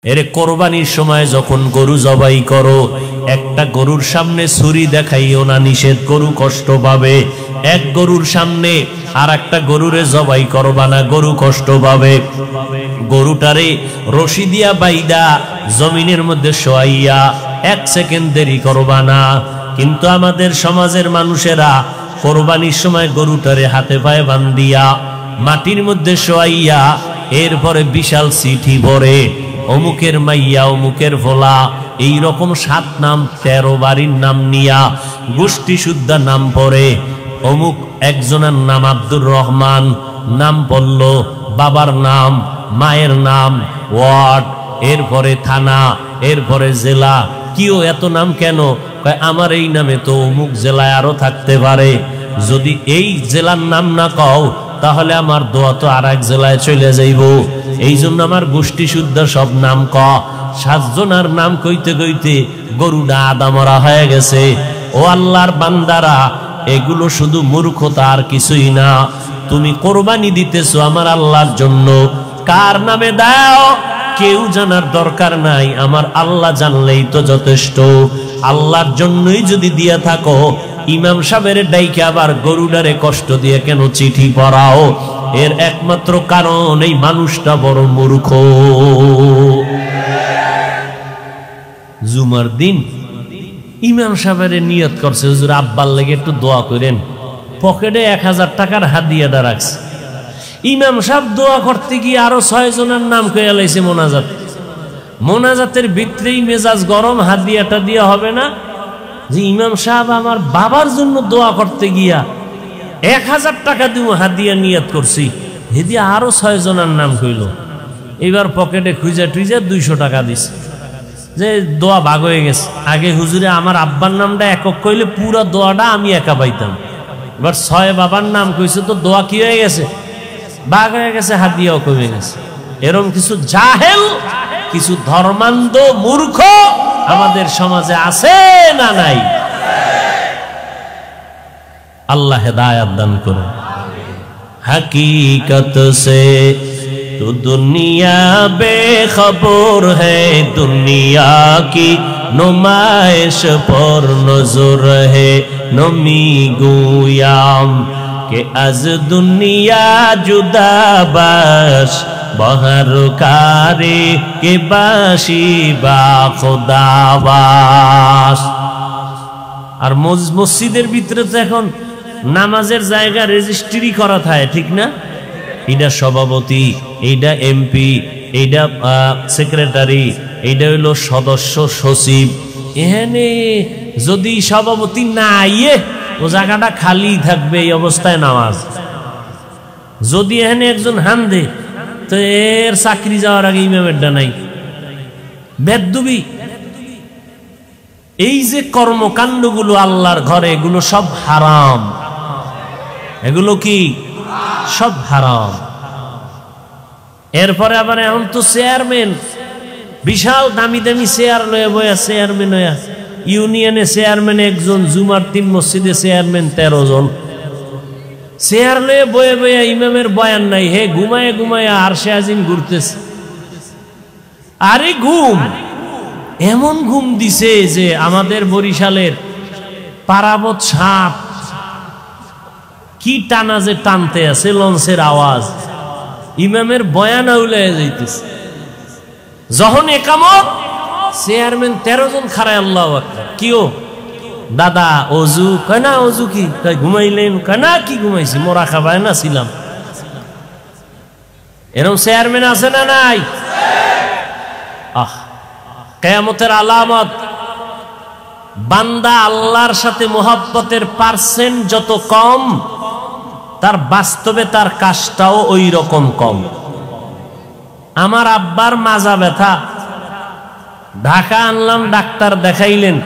এর কোরবানির সময় যখন গরু জবাই করো, একটা গরুর সামনে ছুরি দেখাইও না, নিষেধ, গরু কষ্ট পাবে। এক গরুর সামনে আর একটা গরুরে জবাই করবা না, গরু কষ্ট পাবে। গরুটারে রশি দিয়া বাইদা জমিনের মধ্যে শোয়াইয়া 1 সেকেন্ড দেরি করবা না। কিন্তু আমাদের সমাজের মানুষেরা কোরবানির সময় গরুটারে হাতে পায়ে বান্ধিয়া মাটির মধ্যে শোয়াইয়া এরপরে বিশাল চিঠি পড়ে, অমুকের মাইয়া, অমুকের ভোলা, এইরকম 7 নাম 13 বাড়ির নাম নিয়া গোষ্ঠী শুদ্ধা নাম পড়ে। অমুক একজনের নাম আব্দুর রহমান, নাম পড়ল, বাবার নাম, মায়ের নাম, ওয়ার্ড, এরপরে থানা, এরপরে জেলা। কিও এত নাম কেন? আমার এই নামে তো অমুক জেলায় আরো থাকতে পারে, যদি এই জেলার নাম না কও তাহলে আমার দোয়া তো আর এক জেলায় চলে যাইব। এই জন্য আমার গোষ্ঠী শুদ্ধ সব নাম ক। 7 জনের নাম কইতে কইতে গরুটা আদা মরা হয়ে গেছে। ও আল্লাহর বান্দারা, এগুলো শুধু মূর্খতা আর কিছুই না। তুমি কোরবানি দিতেছো আমার আল্লাহর জন্য, কার নামে দাও কেউ জানার দরকার নাই, আমার আল্লাহ জানলেই তো যথেষ্ট। আল্লাহর জন্যই যদি দিয়া থাকো, ইমাম সাহেবের ডাইকে আবার গরুডারে কষ্ট দিয়ে কেন চিঠি পড়াও? এর একমাত্র কারণ এই মানুষটা বড় মূর্খ। জুমার দিন ইমাম সাহেবের নিয়ত করছে, হুজুর আব্বার লেগে একটু দোয়া করেন, পকেটে 1000 টাকার হাদিয়াটা রাখছে। ইমাম সাহেব দোয়া করতে গিয়ে আরো 6 জনের নাম কয়ে লাইছে মোনাজাত। মোনাজাতের ভিতরেই মেজাজ গরম, হাদিয়াটা দিয়ে হবে না যে ইমাম সাহেব আমার বাবার জন্য দোয়া করতে গিয়া 1000 টাকা দিব হাদিয়া নিয়ত করছি, হেদিয়া আরো 6 জনের নাম কইল। এবার পকেটে খুঁজা টুইজা 200 টাকা দিছে, যে দোয়া ভাগ হয়ে গেছে। আগে হুজুরে আমার আব্বার নামটা একক কইলে পুরো দোয়াটা আমি একা পাইতাম, এবার 6 বাবার নাম কইছে তো দোয়া কি হয়ে গেছে, ভাগ হয়ে গেছে, হাদিয়াও কমে গেছে। এরকম কিছু জাহেল, কিছু ধর্মান্ধ মূর্খ আমাদের সমাজে আছে না নাই? আল্লাহ হেদায়েত দান করুন। হकीकत से तो दुनिया बेखबर है, दुनिया की नुमाइश पर नजर है, नमी गुयाम के आज दुनिया जुदा बाश बहर कारे के बाशी बा खुदाबास। আর মসজিদের ভিতরে তো এখন নামাজের জায়গা রেজিস্ট্রি করা থাকে, ঠিক না? এইটা সভাপতি, এইটা এমপি, এইটা সেক্রেটারি, এইটা হইল সদস্য সচিব। এখানে যদি সভাপতি না আইয়ে ও জায়গাটা খালি থাকবে, এই অবস্থায় নামাজ। যদি এখানে একজন হান্দে তো এর চাকরি যাওয়ার আগে ইমামেরটা নাই, বেদবি। এই যে কর্মকাণ্ডগুলো আল্লাহর ঘরে, এগুলো সব হারাম। এগুলো কি সব হারাম। এরপরে আবার এখন তো চেয়ারম্যান, বিশাল দামি দামি চেয়ার লয়ে বয়া, চেয়ারম্যান হইয়া। ইউনিয়নে চেয়ারম্যান একজন, জুমার 3 মসজিদে চেয়ারম্যান 13 জন। চেয়ার লয়ে বয়ে বয়া ইমামের বয়ান নাই, হে ঘুমায় ঘুমায় আরশে আজিম ঘুরতেছে। আরে ঘুম, এমন ঘুম দিছে যে আমাদের বরিশালের পারাবত সাপ কি টানা যে টানতে আছে, লঞ্চের আওয়াজ, ইমামের বয়ান আউলায় যাইতেছে। যখন একামত, চেয়ারম্যান 13 জন খারায়, আল্লাহু আকবার। কিও দাদা অজু? কয় না। অজু কি? কয় ঘুমাইলেন? কয় না, কি ঘুমাইছি, মোরা খাবায় না ছিলাম। এরকম চেয়ারম্যান আছে না নাই? কিয়ামতের আলামত, বান্দা আল্লাহর সাথে মুহাব্বতের পার্সেন্ট যত কম, তার বাস্তবে তার কাজটাও ওই রকম কম। আমার আব্বার মাজা ব্যথা, ঢাকা আনলাম, ডাক্তার দেখাইলেন।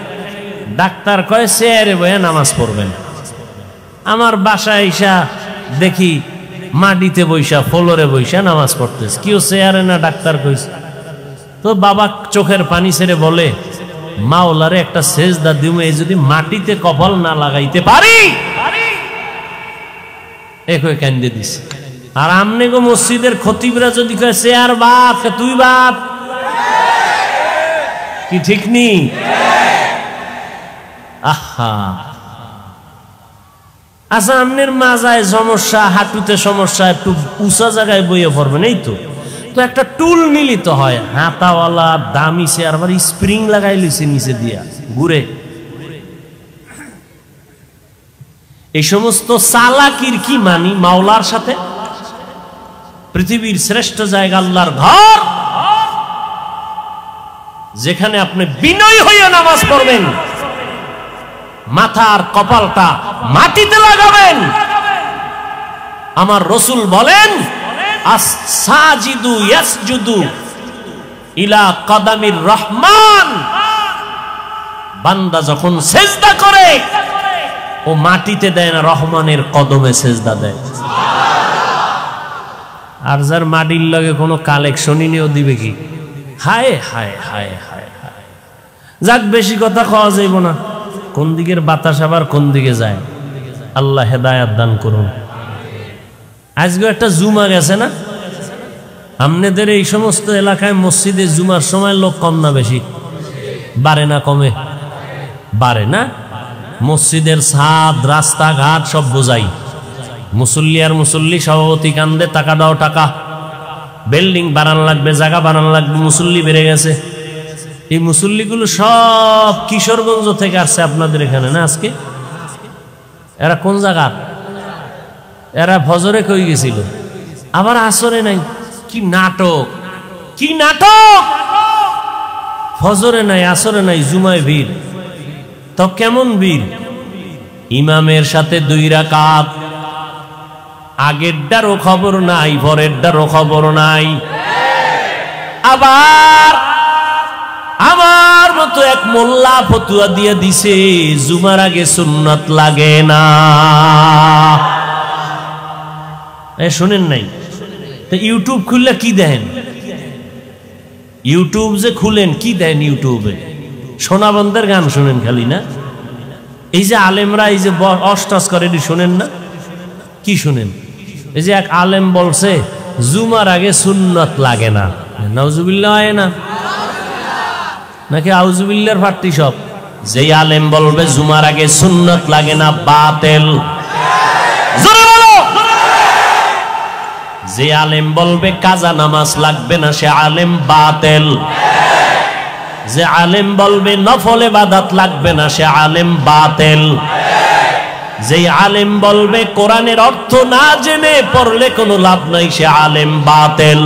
ডাক্তার কয় চেয়ারে বয়ে নামাজ পড়বেন। আমার বাসায় আইসা দেখি মাটিতে বৈশা, ফ্লোরে বৈশা নামাজ পড়তেছে। কেউ চেয়ারে না, ডাক্তার কইছে। তো বাবা চোখের পানি ছেড়ে বলে, মাওলারে একটা সেজদা দিমু, এই যদি মাটিতে কপাল না লাগাইতে পারি। একই কান্দে দিছে। আর আমনে গো মসজিদের খতিবরা যদি কয় চেয়ার বাপ, তুই বাপ, কি ঠিক নি? আহা, আচ্ছা আপনার মাজায় সমস্যা, হাঁটুতে সমস্যা, একটু উঁচা জায়গায় বইয়ে পড়বেন, এই তো। তো একটা টুল মিলিত হয়, হাতাওয়ালা দামি চেয়ার, আবার স্প্রিং লাগাই লিছে নিচে দিয়া ঘুরে। এই সমস্ত চালাকির কি মানি মাওলার সাথে? পৃথিবীর শ্রেষ্ঠ জায়গা আল্লাহর ঘর, যেখানে আপনি বিনয় হয়ে নামাজ পড়বেন, মাথার কপালটা মাটিতে লাগাবেন। আমার রাসূল বলেন, আস-সাজিদু ইয়াসজুদু ইলা কদামির রহমান। বান্দা যখন সেজদা করে ও মাটিতে দেয় না, রহমানের কদমে সেজদা দেয়। আর যার মাটির লগে কোনো কালেকশনই নেই, ও দিবে কি? হায় হায় হায় হায় হায়। যাক, বেশি কথা খাওয়া যাইব না। কোন দিকের বাতাস আবার কোন দিকে যায়, আল্লাহ হেদায়াত দান করুন। আজকে একটা জুমা গেছে না, আপনাদের এই সমস্ত এলাকায় মসজিদে জুমার সময় লোক কম না বেশি? বাড়ে না কমে? বাড়ে না? মসজিদের ছাদ, রাস্তাঘাট সব বোঝাই, মুসল্লি আর মুসল্লি, সভাপতি কান্দে টাকা দাও টাকা, বিল্ডিং বানানো লাগবে, জায়গা বানানো লাগবে, মুসল্লি বেড়ে গেছে। এই মুসল্লিগুলো সব কিশোরগঞ্জ থেকে আসছে আপনাদের এখানে না আজকে? এরা কোন জায়গা? এরা ফজরে কই গেছিল, আবার আসরে নাই। কি নাটক, কি নাটক! ফজরে নাই, আসরে নাই, জুমায় ভিড়। তো কেমন ভিড়? ইমামের সাথে 2 রাকাত, আগেরটারও খবর নাই, পরেরটারও খবর নাই। আবার আমার মতো এক মোল্লা ফতুয়া দিয়ে দিছে, জুমার আগে সুন্নাত লাগে না। শুনেন নাই? তো ইউটিউব খুললে কি দেন? ইউটিউব যে খুলেন কি দেন ইউটিউবে? সোনাবন্ধের গান শুনেন খালি না? এই যে আলেমরা এই যে অষ্টাস করে, শোনেন না? কি শুনেন? এই যে এক আলেম বলছে জুমার আগে সুন্নাত লাগে না। নাউজুবিল্লাহ হয় না নাকি আউজুবিল্লাহর ফাটতি সব? যেই আলেম বলবে জুমার আগে সুন্নাত লাগে না, বাতিল। জোরে বলো। যে আলেম বলবে কাজা নামাজ লাগবে না, সে আলেম বাতিল। যে আলেম বলবে নফল ইবাদত লাগবে না, সে আলেম বাতিল। যে আলেম বলবে কোরআনের অর্থ না জেনে পড়লে কোনো লাভ নাই, সে আলেম বাতিল।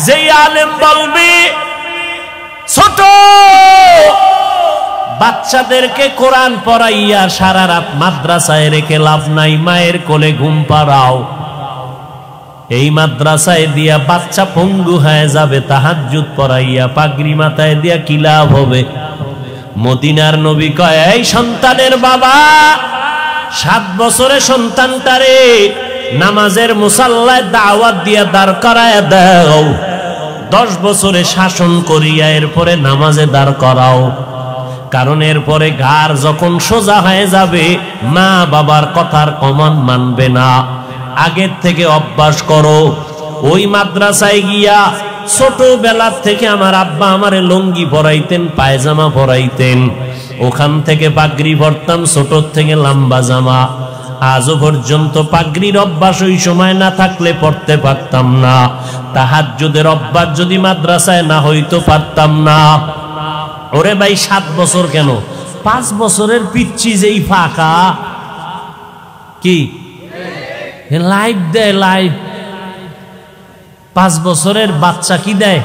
যে আলেম বলবে ছোট বাচ্চাদেরকে কোরআন পড়াইয়া সারা রাত মাদ্রাসায় রেখে লাভ নাই, মায়ের কোলে ঘুম পাড়াও। এই মাদ্রাসায় দিয়া বাচ্চা পঙ্গু হয়ে যাবে, তাহাজ্জুদ পড়াইয়া পাগড়ি মাথায় দিয়া কি লাভ হবে? মদিনার নবী কয়, এই সন্তানের বাবা, 7 বছরে সন্তানটারে নামাজের মুসাল্লায় দাওয়াত দিয়া দাঁড় করায় দাও, 10 বছরে শাসন করিয়া এরপরে নামাজে দাঁড় করাও। কারণ এরপরে ঘাড় যখন সোজা হয়ে যাবে, মা বাবার কথার কমান মানবে না। আগের থেকে অভ্যাস করো। ওই মাদ্রাসায় গিয়া ছোটবেলার থেকে আমার আব্বা আমারে লুঙ্গি পরাইতেন, পায়জামা পরাইতেন, ওখান থেকে পাগড়ি পরতাম, ছোট থেকে লম্বা জামা। আজও পর্যন্ত পাগড়ির অভ্যাস ওই সময় না থাকলে পড়তে পারতাম না। তাহাজ্জুদের অভ্যাস যদি মাদ্রাসায় না হইতো পারতাম না। ওরে ভাই, 7 বছর কেন, 5 বছরের পিচ্ছি যেই ফাঁকা, কি লাইভ দেয়, লাইভ। 5 বছরের বাচ্চা কি দেয়?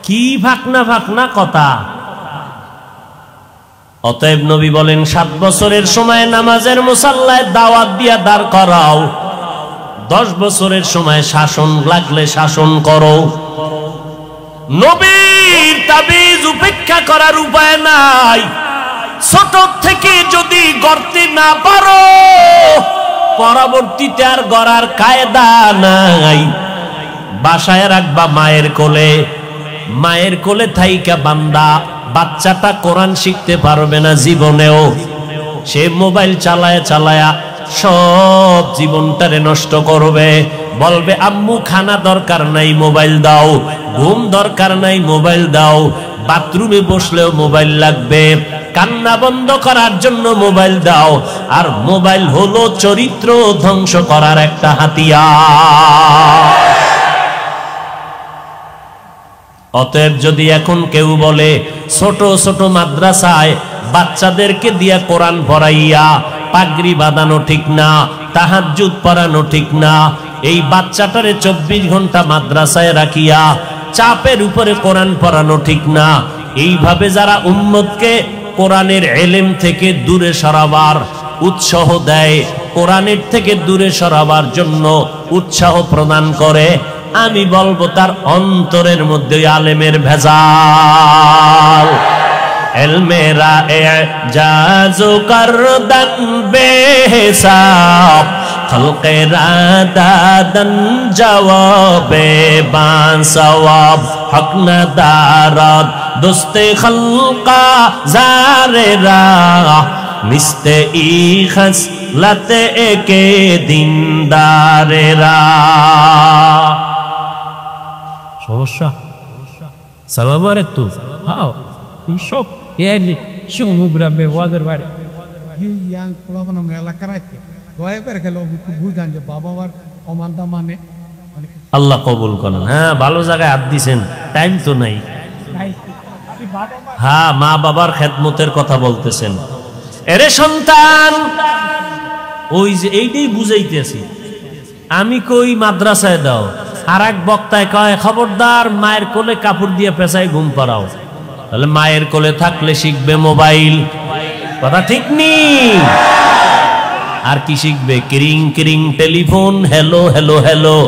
কি ফাঁকনা ফাঁকনা কথা। অতএব নবী বলেন 7 বছরের সময় নামাজের মুসাল্লায় দাওয়াত দিয়া দাঁড় করাও, 10 বছরের সময় শাসন লাগলে শাসন করো। নবীর তাবিজ উপেক্ষা করার উপায় নাই। ছোট থেকে যদি গড়তে না পারো, পরবর্তীতে আর গড়ার কায়দা নাই। বাসায় রাখবা মায়ের কোলে, মায়ের কোলে থাইকা বান্দা বাচ্চাটা কোরআন শিখতে পারবে না জীবনেও। সে মোবাইল চালায়া চালায়া সব জীবনটারে নষ্ট করবে। বলবে আম্মু খানা দরকার নাই, মোবাইল দাও। ঘুম দরকার নাই, মোবাইল দাও। বাথরুমে বসলেও মোবাইল লাগবে, কান্না বন্ধ করার জন্য মোবাইল দাও। আর মোবাইল হলো চরিত্র ধ্বংস করার একটা হাতিয়ার। অতএব যদি এখন কেউ বলে ছোট ছোট মাদ্রাসায় বাচ্চাদেরকে দিয়া কোরআন পড়াইয়া পাগড়ি বাঁধানো ঠিক না, তাহাজ্জুদ পড়ানো ঠিক না, এই বাচ্চাটারে 24 ঘন্টা মাদ্রাসায় রাখিয়া চাপের উপরে কোরআন পড়ানো ঠিক না, এইভাবে যারা উম্মতকে কোরআনের ইলম থেকে দূরে সরাবার উৎসাহ দেয়, কোরআনের থেকে দূরে সরাবার জন্য উৎসাহ প্রদান করে, আমি বলবো তার অন্তরের মধ্যে আলেমের ভেজাল। ইলমেরা এজাজু করদান বেহিসাব, খলকেরা দাদান জওয়াবে বাসওয়াব, হক না দারাত দোস্তে খলকা জারেরা, মিস্তে ই খসলতে একে দিনদারেরা। সমস্যা সালামার একটু হাও সব এর সমুগ্রামে ওয়াদের বাড়ি ইয়াং পোলাপান এলাকার আছে দয়া করে খেলো বুঝান যে বাবা মার অমানতা মানে আল্লাহ কবুল করেন। হ্যাঁ, ভালো জায়গায় হাত দিছেন, টাইম তো নাই। হ্যাঁ, মা বাবার খেদমতের কথা বলতেছেন। এরে সন্তান, ওই যে এইটাই বুঝাইতেছি আমি, কই মাদ্রাসায় দাও, আর এক বক্তায় কয় খবরদার মায়ের কোলে কাপড় দিয়ে পেঁচাই ঘুম পাড়াও। তাহলে মায়ের কোলে থাকলে শিখবে মোবাইল, কথা ঠিক নেই। আর কি শিখবে? কিরিং কিরিং টেলিফোন, হ্যালো হ্যালো হ্যালো,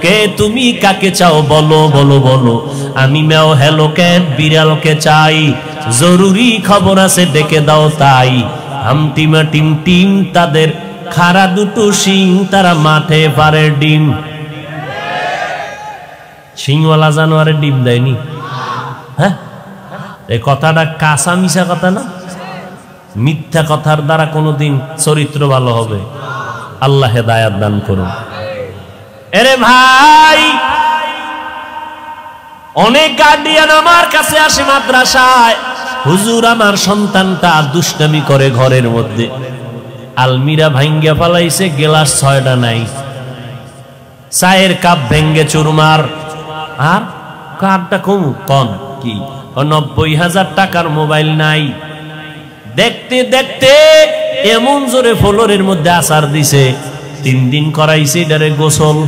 কে তুমি কাকে চাও বলো বলো বলো, আমি ম্যাও হ্যালো ক্যাট বিড়ালকে চাই, জরুরি খবর আছে ডেকে দাও তাই। হামটিমা টিম টিম তাদের খাড়া দুটো শিং, তারা মাঠে পারে ডিম। শিংওয়ালা জানোয়ারের ডিম দেয়নি? হ্যাঁ, এই কথাটা কাঁচা মিশা কথা না? মিথ্যা কথার দ্বারা কোনোদিন চরিত্র ভালো হবে? আল্লাহ হেদায়াত দান করুন। এরে ভাই, অনেক গার্ডিয়ান আমার কাছে আসে মাদ্রাসায়, হুজুর আমার সন্তানটা দুষ্টামি করে ঘরের মধ্যে, আলমিরা ভাঙ্গিয়া ফালাইছে, গ্লাস 6টা নাই, চায়ের কাপ ভেঙ্গে চুরমার, আর কারটা কম কম কি 90,000 টাকার মোবাইল নাই। দেখতে দেখতে এমন জোরে ফ্লোরের মধ্যে আসার দিছে, 3 দিন করাইছে এটারে গোসল,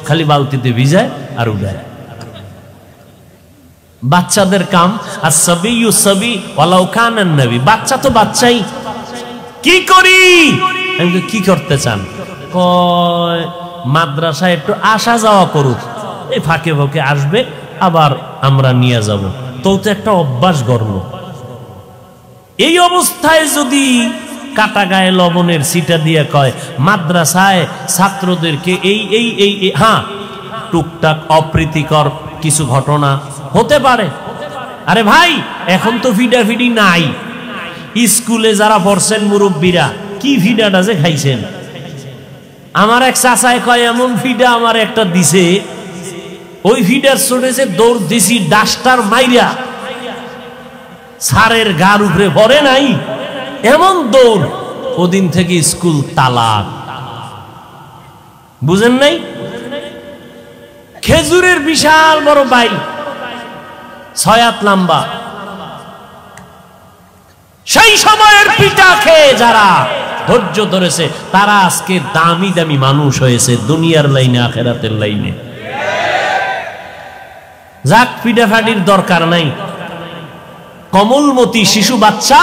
খালি বালতিতে ভিজায় আর উড়ায়। বাচ্চাদের কাম, আসবি ইউসবি ওয়ালাউ কানান নবী, বাচ্চা তো বাচ্চাই। কি করি? আমি কি করতে চান? কয় মাদ্রাসায় একটু আসা যাওয়া করুক, এই ফাঁকে ফাঁকে আসবে, আবার আমরা নিয়ে যাব। তো একটা অভ্যাস গড়ল। এই অবস্থায় যদি কাটা গায়ে লবণের সিটা দিয়ে কয় মাদ্রাসায় ছাত্রদেরকে এই এই এই হ্যাঁ, টুকটাক অপ্রীতিকর কিছু ঘটনা হতে পারে। আরে ভাই, এখন তো ফিডাফিডি নাই। স্কুলে যারা পড়ছেন মুরব্বীরা, কি ফিডাটা যে খাইছেন। আমার এক চাচায় কয় এমন ফিডা আমার একটা দিছে, ওই ফিডার চড়েছে দৌড় দিছি ডাস্টার মাইরা, সারের গার উপরে পড়ে নাই, এমন দৌড়। ওদিন থেকে স্কুল তালাক। বুঝেন নাই? খেজুরের বিশাল বড় বাই, 6 হাত লম্বা, সেই সময়ের পিঠা খেয়ে যারা ধৈর্য ধরেছে তারা আজকে দামি দামি মানুষ হয়েছে, দুনিয়ার লাইনে আখেরাতের লাইনে। যাক, পিঠাফাটির দরকার নাই। কমলমতি শিশু বাচ্চা,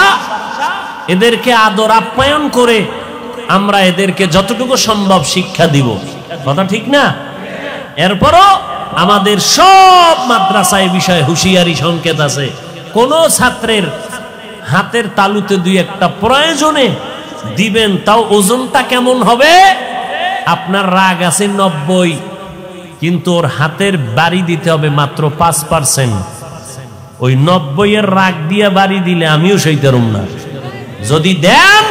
এদেরকে আদর আপ্যায়ন করে আমরা এদেরকে যতটুকু সম্ভব শিক্ষা দিব, কথা ঠিক না? এরপরও আমাদের সব মাদ্রাসায় বিষয়ে হুঁশিয়ারি সংকেত আছে। কোন ছাত্রের হাতের তালুতে 2-1টা প্রয়োজনে দিবেন, তাও ওজনটা কেমন হবে? আপনার রাগ আছে 90, কিন্তু ওর হাতের বাড়ি দিতে হবে মাত্র 5%। ওই 90-এর রাগ দিয়ে বাড়ি দিলে আমিও সইতারুম না। যদি দেন,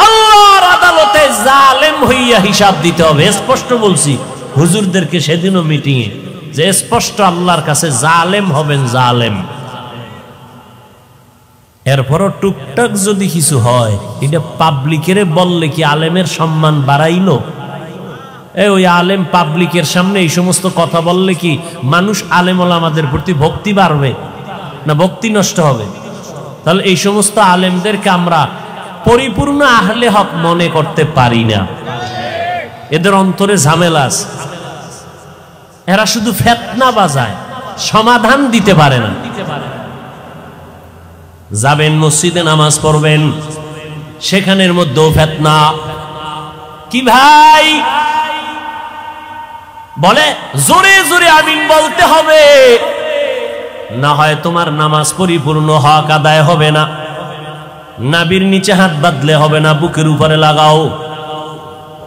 আল্লাহর আদালতে জালেম হইয়া হিসাব দিতে হবে। স্পষ্ট বলছি হুজুরদেরকে সেদিনও মিটিংয়ে, যে স্পষ্ট আল্লাহর কাছে জালেম হবেন, জালেম। এরপরও টুকটাক যদি কিছু হয়, এটা পাবলিকের বললে কি আলেমের সম্মান বাড়াইলো? ওই আলেম পাবলিকের সামনে এই সমস্ত কথা বললে কি মানুষ আলেম ওলামাদের প্রতি ভক্তি বাড়বে না ভক্তি নষ্ট হবে? তাহলে এই সমস্ত আলেমদেরকে আমরা পরিপূর্ণ আহলে হক মনে করতে পারি না। এদের অন্তরে ঝামেলা আছে, এরা শুধু ফিতনা বাজায়, সমাধান দিতে পারে না। যাবেন মসজিদে নামাজ পড়বেন, সেখানের মধ্যেও ফিতনা। কি ভাই বলে জোরে জোরে আমিন বলতে হবে, না হয় তোমার নামাজ পরিপূর্ণ হক আদায় হবে না। নাভির নিচে হাত বাঁধলে হবে না, বুকের উপরে লাগাও।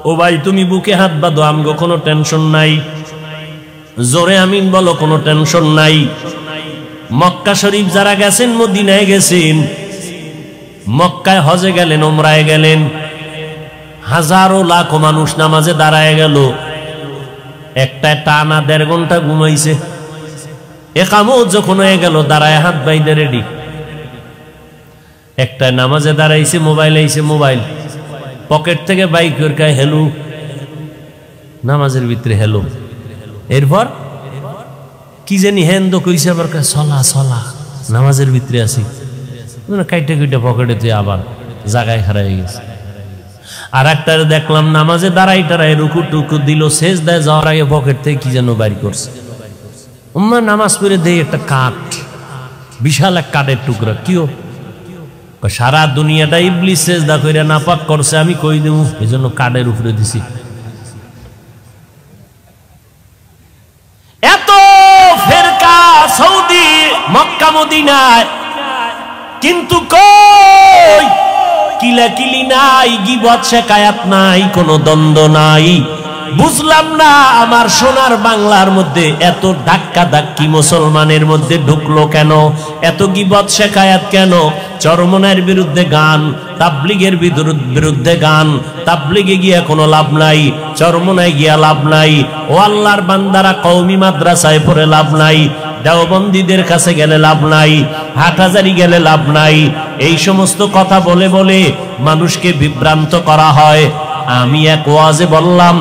ও ভাই তুমি বুকে হাত বাঁধো, আমগো কোনো টেনশন নাই, জোরে আমিন বলো, কোনো টেনশন নাই। মক্কা শরীফ যারা গেছেন, মদিনায় গেছেন, মক্কায় হজে গেলেন, ওমরায় গেলেন, হাজারো লাখো মানুষ নামাজে দাঁড়ায় গেল, একটা টানা 1.5 ঘন্টা ঘুমাইছে। একামত যখন হয়ে গেল, দাঁড়ায় হাত বাইদে রেডি। একটা নামাজে দাঁড়াইছে, মোবাইল আইছে, মোবাইল পকেট থেকে বাইক করে হেলো, নামাজের ভিতরে হেলো। এরপর কি জানি হেন্দ কইছে, আবার চলা চলা, নামাজের ভিতরে আছি, কাইটে কাইটে পকেটে তুই আবার জায়গায় হারাই গেছে। আর একটা দেখলাম নামাজে দাঁড়াই টাড়াই রুকু টুকু দিল, শেষ দেয় যাওয়ার আগে পকেট থেকে কি যেন বাইর করছে। নামাজ পড়ে দেয় একটা কাঠ, বিশাল এক কাঠের টুকরা। কিও? সারা দুনিয়াটা ইবলিস সেজদা কইরা নাপাক করছে, আমি কই দেব, এই জন্য কাঠের উপরে দিছি। এত ফেরকা সৌদি মক্কা মদিনায়, কিন্তু কই কিলাকিলি নাই, গীবত শিকায়াত নাই, কোনো দ্বন্দ্ব নাই। বুঝলাম না আমার সোনার বাংলার মধ্যে এত ধাক্কা ধাক্কি মুসলমানের মধ্যে ঢুকলো কেন, এত গীবত শিকায়াত কেন? চরমনায়ের বিরুদ্ধে গান, তাবলীগের বিরুদ্ধে গান, তাবলীগে গিয়া কোনো লাভ নাই, চরমনায় গিয়া লাভ নাই, ও আল্লাহর বান্দারা কওমি মাদ্রাসায় পড়ে লাভ নাই, দেওবন্দীদের কাছে গেলে লাভ নাই, হাটহাজারি গেলে লাভ নাই। এই সমস্ত কথা বলে বলে মানুষকে বিভ্রান্ত করা হয়। আমি এক ওয়াজে বললাম,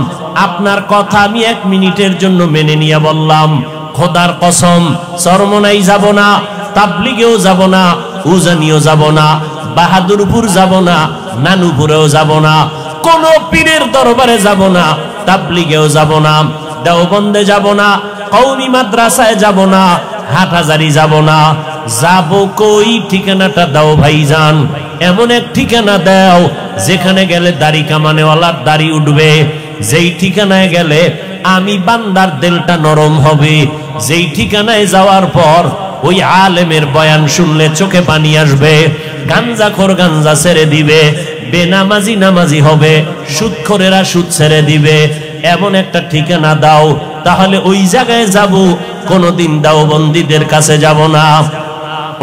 আপনার কথা আমি 1 মিনিটের জন্য মেনে নিয়ে বললাম, খোদার কসম চরমনাই যাব না, তাবলীগেও যাব না, উজানিও যাব না, বাহাদুরপুর যাব না, নানুপুরেও যাব না, কোন পীরের দরবারে যাব না, তাবলীগেও যাব না, দেওবন্দে যাব না, কওমি মাদ্রাসায় যাব না, হাটহাজারি যাব না। যাব কই? ঠিকানাটা দাও ভাইজান, এমন এক ঠিকানা দাও যেখানে গেলে দাড়ি কামানেওয়ালার দাড়ি উঠবে, যেই ঠিকানায় গেলে আমি বান্দার দিলটা নরম হবে, যেই ঠিকানায় যাওয়ার পর ওই আলেমের বয়ান শুনলে চোখে পানি আসবে, গাঞ্জাখোর গাঞ্জা ছেড়ে দিবে, বেনামাজি নামাজি হবে, সুদখোরেরা সুদ ছেড়ে দিবে। এমন একটা ঠিকানা দাও, তাহলে ওই জায়গায় যাব, কোনদিন দেওবন্দীদের কাছে যাব না।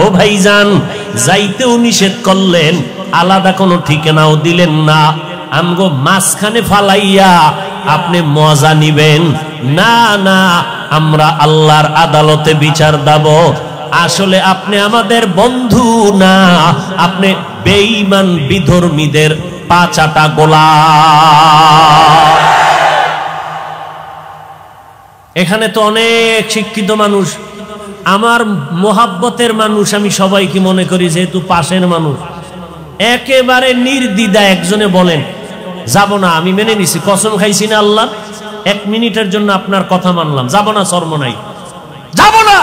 ও ভাইজান, যাইতেও নিষেধ করলেন, আলাদা কোনো ঠিকানাও দিলেন না, আমগো মাঝখানে ফালাইয়া আপনি মজা নিবেন না। না, আমরা আল্লাহর আদালতে বিচার দেব। আসলে আপনি আমাদের বন্ধু না, আপনি বেঈমান বিধর্মীদের পাচাটা গোলাম। এখানে তো অনেক শিক্ষিত মানুষ, আমার মোহাব্বতের মানুষ, আমি সবাইকে মনে করি যেহেতু পাশের মানুষ। একেবারে নির্দ্বিধা একজনে বলেন যাব না, আমি মেনে নিছি, কসম খাইছি না আল্লাহ, 1 মিনিটের জন্য আপনার কথা মানলাম, যাব না, চরমনাই যাব না,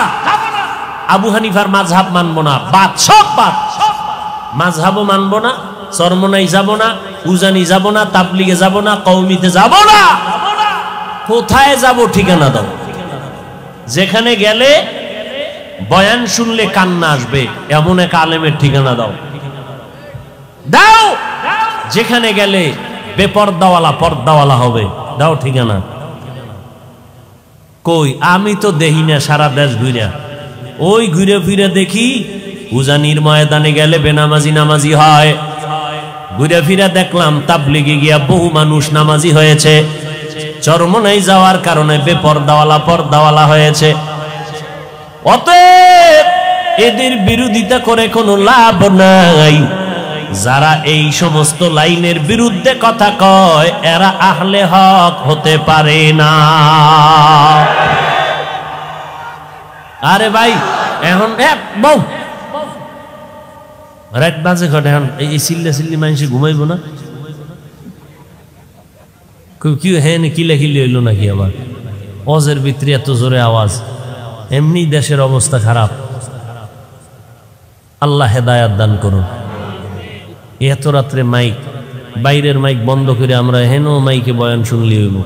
আবু হানিফার মাযহাব মানবো না, বাদ, সব বাদ, মাযহাবও মানবো না, চরমনাই যাব না, উজানি যাব না, তাবলীগে যাব না, কওমিতে যাব না। কোথায় যাব? ঠিকানা দাও, যেখানে গেলে বয়ান শুনলে কান্না আসবে এমন এক আলেমের ঠিকানা দাও। দাও, যেখানে গেলে বেপর্দাওয়ালা পর্দাওয়ালা হবে, দাও ঠিকানা। কই? আমি তো দেখি না, সারা দেশ ঘুরে, ওই ঘুরে ফিরে দেখি উজানির ময়দানে গেলে বেনামাজি নামাজি হয়, ঘুরে ফিরে দেখলাম তাবলীগে গিয়া বহু মানুষ নামাজি হয়েছে, চরমনাই যাওয়ার কারণে বেপর্দাওয়ালা পর্দাওয়ালা হয়েছে। অতএব এদের বিরোধিতা করে কোনো লাভ নাই। যারা এই সমস্ত লাইনের বিরুদ্ধে কথা কয় এরা আহলে হক হতে পারে না। আরে ভাই এখন বউ রাত বাজে ঘটে, এখন এই চিল্লা চিল্লি মানুষ ঘুমাইব না? কি হ্যাঁ কিলা কিলি হইল নাকি আবার? অজের ভিতরে এত জোরে আওয়াজ, এমনি দেশের অবস্থা খারাপ। আল্লাহ হেদায়াত দান করুন। এত রাত্রে মাইক, বাইরের মাইক বন্ধ করে আমরা হেন মাইকে বয়ান শুনলি হইব।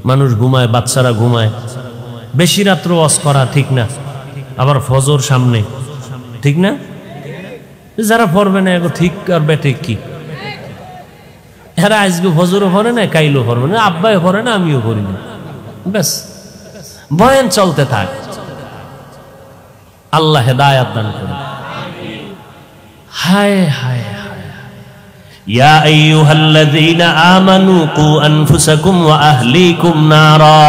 মানুষ ঘুমায়, বাচ্চারা ঘুমায়। বেশি রাত্র ওয়াজ করা ঠিক না, আবার ফজর সামনে, ঠিক না? যারা পড়বে না এগো ঠিক আর বেঠিক কি? এরা আজকে ফজরও পড়ে না, কাইলও পড়বে না, আব্বাই পড়ে না, আমিও করি না, ব্যাস বয়ান চলতে থাক। আল্লাহ হেদায়াত দান করুন। হায় হায় ইয়া আইয়ুহাল্লাযীনা আমানু কু আনফুসাকুম ওয়া আহলিকুম নারা।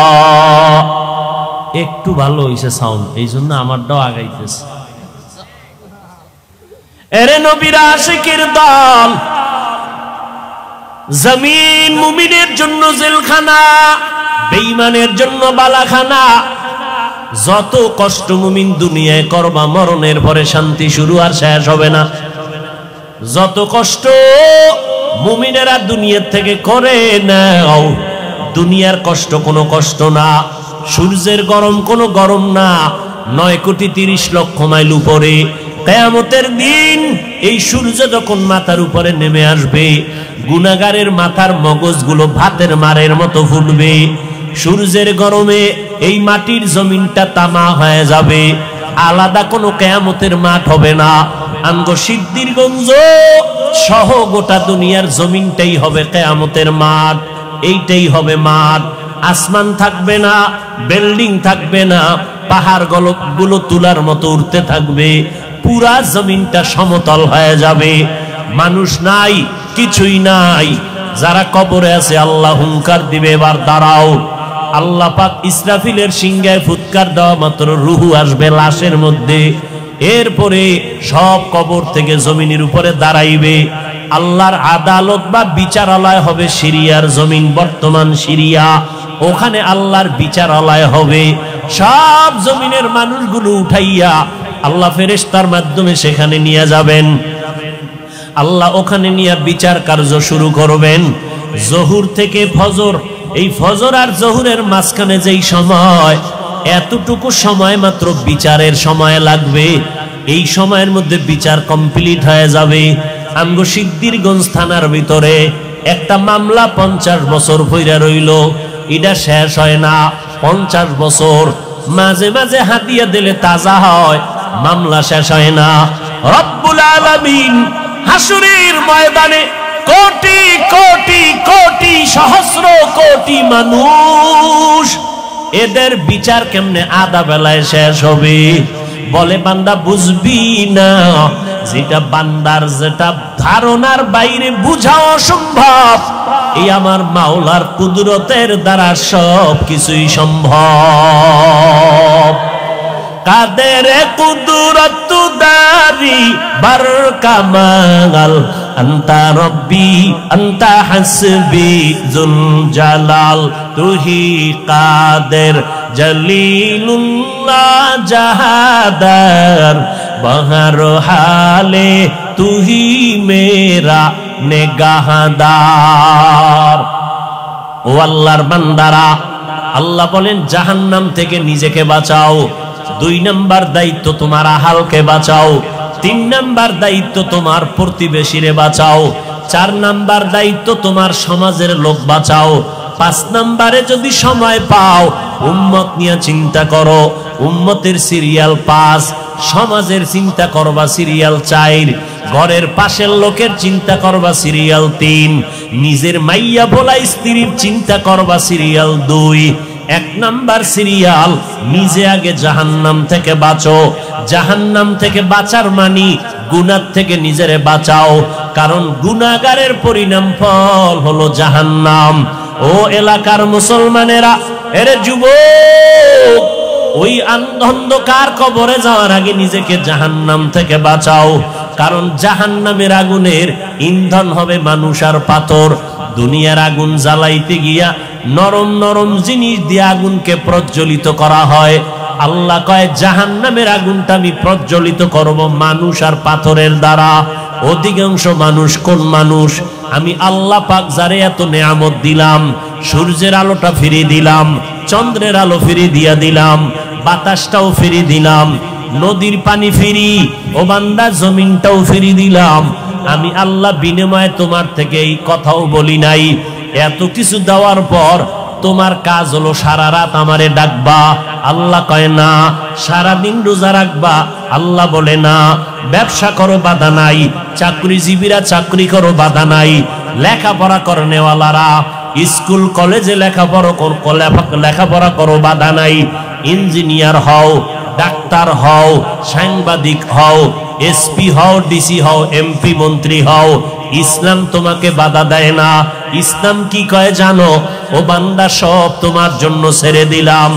একটু ভালো হইছে সাউন্ড, এই জন্য আমারটাও আগাইতেছে। এরে নবীর আশিকের দল, জমিন মুমিনের জন্য জেলখানা, বেঈমানের জন্য বালাখানা। যত কষ্ট মুমিন দুনিয়ায় করবা, মরণের পরে শান্তি শুরু আর শেষ হবে না। যত কষ্ট মুমিনেরা দুনিয়ার থেকে করে নাও, দুনিয়ার কষ্ট কোনো কষ্ট না, সূর্যের গরম কোনো গরম না। 9,30,00,000 মাইল উপরে কিয়ামতের দিন এই সূর্য যখন মাথার উপরে নেমে আসবে, গুনাহগারের মাথার মগজগুলো ভাতের মারের মতো ফুটবে। সূর্যের গরমে এই মাটির জমিনটা তামা হয়ে যাবে, আলাদা কোনো কিয়ামতের মাঠ হবে না। আমগো সিদ্ধিরগঞ্জ সহ গোটা দুনিয়ার জমিনটাই হবে কিয়ামতের মাঠ। এইটাই হবে মাঠ। আসমান থাকবে না, বিল্ডিং থাকবে না, পাহাড় গুলো তুলার মতো উঠতে থাকবে, পুরা জমিনটা সমতল হয়ে যাবে। মানুষ নাই, কিছুই নাই। যারা কবরে আছে আল্লাহ হুঙ্কার দিবে, এবার দাঁড়াও। আল্লাহ পাক ইসরাফিলের সিংহায় ফুৎকার দেওয়া মাত্র রুহু আসবে লাশের মধ্যে। এরপরে সব কবর থেকে জমিনের উপরে দাঁড়াইবে। আল্লাহর আদালত বা বিচারালয় হবে সিরিয়ার জমিন, বর্তমান সিরিয়া। ওখানে আল্লাহর বিচারালয় হবে। সব জমিনের মানুষগুলো উঠাইয়া আল্লাহ ফেরেশতার মাধ্যমে সেখানে নিয়ে যাবেন। আল্লাহ ওখানে নিয়ে বিচার কার্য শুরু করবেন। জহুর থেকে ফজর, এই ফজর আর জহুরের মাঝখানে যেই সময়, এতটুকু সময় মাত্র বিচারের সময় লাগবে। এই সময়ের মধ্যে বিচার কমপ্লিট হয়ে যাবে। আমগো সিদ্ধিরগঞ্জ থানার ভিতরে একটা মামলা 50 বছর পইরা রইল, এটা শেষ হয় না। 50 বছর মাঝে মাঝে হাতিয়া দিলে তাজা হয়, মামলা শেষ হয় না। রব্বুল আলামিন হাসরের ময়দানে কোটি কোটি কোটি সহস্র কোটি মানুষ, এদের বিচার কেমনে আধা বেলায় শেষ হবে? বলে বান্দা বুঝবি না, যেটা বান্দার যেটা ধারণার বাইরে বুঝা অসম্ভব, এই আমার মাওলার কুদরতের দ্বারা সব কিছুই সম্ভব। কাদের কুদরত দারি বার কামাল, আন্তা রব্বি আন্তা হাসবি জুল জালাল, তুহি কাদের জলিলুল্লাহ জাহাদার, বহর হালে তুহি মেরা নেগাহদার। ও আল্লাহর বান্দারা, আল্লাহ বলেন জাহান্নাম থেকে নিজেকে বাঁচাও। 2 নাম্বার দায়িত্ব তোমার আহালকে বাঁচাও। 3 নাম্বার দায়িত্ব তোমার প্রতিবেশীরে বাঁচাও। 4 নাম্বার দায়িত্ব তোমার সমাজের লোক বাঁচাও। 5 নাম্বারে যদি সময় পাও উম্মত নিয়ে চিন্তা করো। উম্মতের সিরিয়াল 5, সমাজের চিন্তা করবা সিরিয়াল 4, ঘরের পাশের লোকের চিন্তা করবা সিরিয়াল 3, নিজের মাইয়া ভোলা স্ত্রীর চিন্তা করবা সিরিয়াল 2। 1 নাম্বার সিরিয়াল, নিজে আগে জাহান্নাম থেকে বাঁচো। জাহান্নাম থেকে বাঁচার মানি গুনাহ থেকে নিজেরে বাঁচাও, কারণ গুনাহগারের পরিণাম ফল হলো জাহান্নাম। ও এলাকার মুসলমানেরা, এরে যুবক, ওই অন্ধকার কবরে যাওয়ার আগে নিজেকে জাহান্নাম থেকে বাঁচাও, কারণ জাহান্নামের আগুনের ইন্ধন হবে মানুষ আর পাথর। দুনিয়ার আগুন জ্বালাইতে গিয়া নরম নরম জিনিস দিয়ে আগুনকে প্রজ্বলিত করা হয়। আল্লাহ কয় জাহান্নামের আগুনটা আমি প্রজ্বলিত করব মানুষ আর পাথরের দ্বারা। অধিকাংশ মানুষ কোন মানুষ? আমি আল্লাহ পাক যারে এত নেয়ামত দিলাম, সূর্যের আলোটা ফিরিয়ে দিলাম, চন্দ্রের আলো ফিরিয়ে দিয়া দিলাম, বাতাসটাও ফিরিয়ে দিলাম, নদীর পানি ফিরি, ও বান্দা জমিনটাও ফিরিয়ে দিলাম। আমি আল্লাহ বিনিময়ে তোমার থেকে এই কথাও বলি নাই। এত কিছু দেওয়ার পর তোমার কাজ হলো সারা রাত আমারে ডাকবা। আল্লাহ কয় না। সারাদিন রোজা রাখবা। আল্লাহ বলে না। ব্যবসা করো, বাধা নাই। চাকরিজীবীরা চাকরি করো, বাধা নাই। লেখাপড়া করনেওয়ালারা স্কুল কলেজে লেখাপড়া করো, বাধা নাই। ইঞ্জিনিয়ার হও, ডাক্তার হও, সাংবাদিক হও, এসপি হও, ডিসি হও, এমপি মন্ত্রী হও, ইসলাম তোমাকে বাধা দেয় না। ইসলাম কি কয় জানো? ও বান্দা সব তোমার জন্য ছেড়ে দিলাম।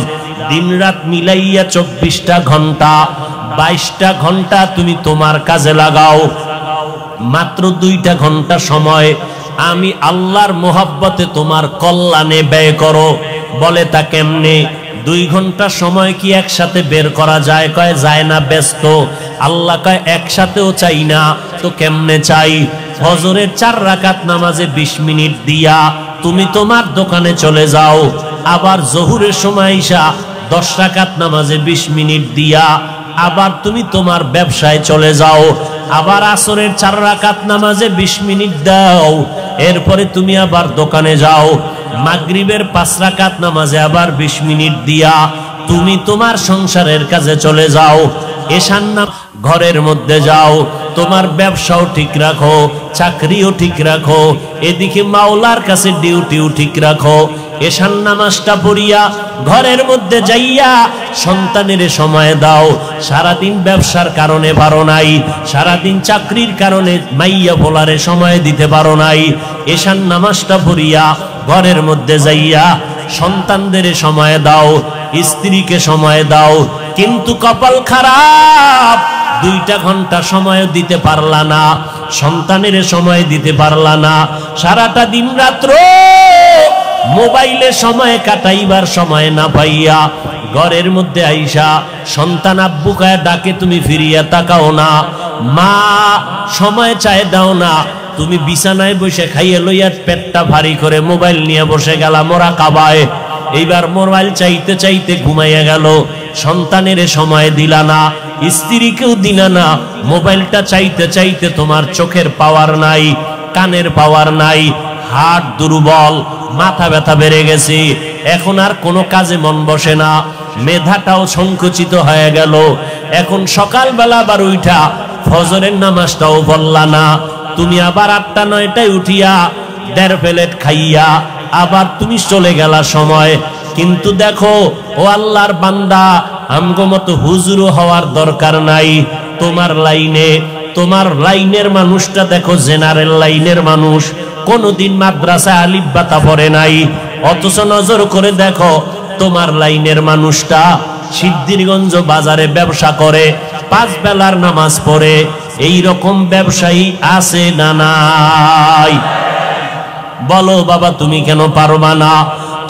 দিন রাত মিলাইয়া 24টা ঘন্টা, 22টা ঘন্টা তুমি তোমার কাজে লাগাও। মাত্র 2টা ঘন্টা সময় আমি আল্লাহর মোহাব্বতে তোমার কল্যাণে ব্যয় করো। বলে তা কেমনে? 2 ঘন্টা সময় কি একসাথে বের করা যায়? কয় যায় না, ব্যস্ত। আল্লাহ কয় একসাথেও চাই না, তো কেমনে চাই? ফজরের 4 রাকাত নামাজে 20 মিনিট দিয়া তুমি তোমার দোকানে চলে যাও। আবার জোহরের সময় ঈশা 10 রাকাত নামাজে 20 মিনিট দিয়া আবার তুমি তোমার ব্যবসায় চলে যাও। আবার আসরের 4 রাকাত নামাজে 20 মিনিট দাও, এরপরে তুমি আবার দোকানে যাও। মাগরিবের 5 রাকাত নামাজে আবার 20 মিনিট দিয়া তুমি তোমার সংসারের কাজে চলে যাও। এশার নামাজ ঘরের মধ্যে যাও, তোমার ব্যবসাও ঠিক রাখো, চাকরিও ঠিক রাখো, এদিকে মাওলার কাছে ডিউটিও ঠিক রাখো। এশার নামাজটা পড়িয়া ঘরের মধ্যে যাইয়া সন্তানের সময় দাও। সারাদিন ব্যবসার কারণে পারো নাই, সারাদিন চাকরির কারণে মাইয়া পোলারে সময় দিতে পারো নাই। এশার নামাজটা পড়িয়া ঘরের মধ্যে যাইয়া সন্তানদের সময় দাও, স্ত্রীকে সময় দাও। কিন্তু কপাল খারাপ, 2টা ঘন্টা সময় দিতে পারলা না, সন্তানের সময় দিতে পারলা না। সারাটা দিন রাত্র মোবাইলে সময় কাটাইবার সময় না পাইয়া ঘরের মধ্যে আইসা সন্তান আব্বু কায় ডাকে, তুমি ফিরিয়া তাকাও না। মা সময় চায় দাও না, তুমি বিছানায় বসে খাইয়ে লইয়া পেটটা ভারী করে মোবাইল নিয়ে বসে গেলা মোরাকাবায়। এইবার মোবাইল চাইতে চাইতে ঘুমাইয়া গেল। সন্তানের সময় দিলা না, স্ত্রীকেও দিলা না। মোবাইলটা চাইতে চাইতে তোমার চোখের পাওয়ার নাই, কানের পাওয়ার নাই, হার্ট দুর্বল, মাথা ব্যথা বেড়ে গেছে, এখন আর কোনো কাজে মন বসে না, মেধাটাও সংকুচিত হয়ে গেল। এখন সকালবেলা আবার উঠা ফজরের নামাজটাও পড়লা না। তুমি আবার 8টা 9টায় উঠিয়া 1.5 প্লেট খাইয়া আবার তুমি চলে গেলা সময়। কিন্তু দেখো ও আল্লাহর বান্দা, আমগো মতো হুজুরও হওয়ার দরকার নাই। তোমার লাইনের মানুষটা দেখো, জেনারেল লাইনের মানুষ, কোনদিন মাদ্রাসা আলিফ বাতা পড়ে নাই, অথচ নজর করে দেখো তোমার লাইনের মানুষটা সিদ্ধিরগঞ্জ বাজারে ব্যবসা করে, 5 বেলার নামাজ পড়ে। এই রকম ব্যবসায়ী আছে না নাই? বলো বাবা, তুমি কেন পারবা না?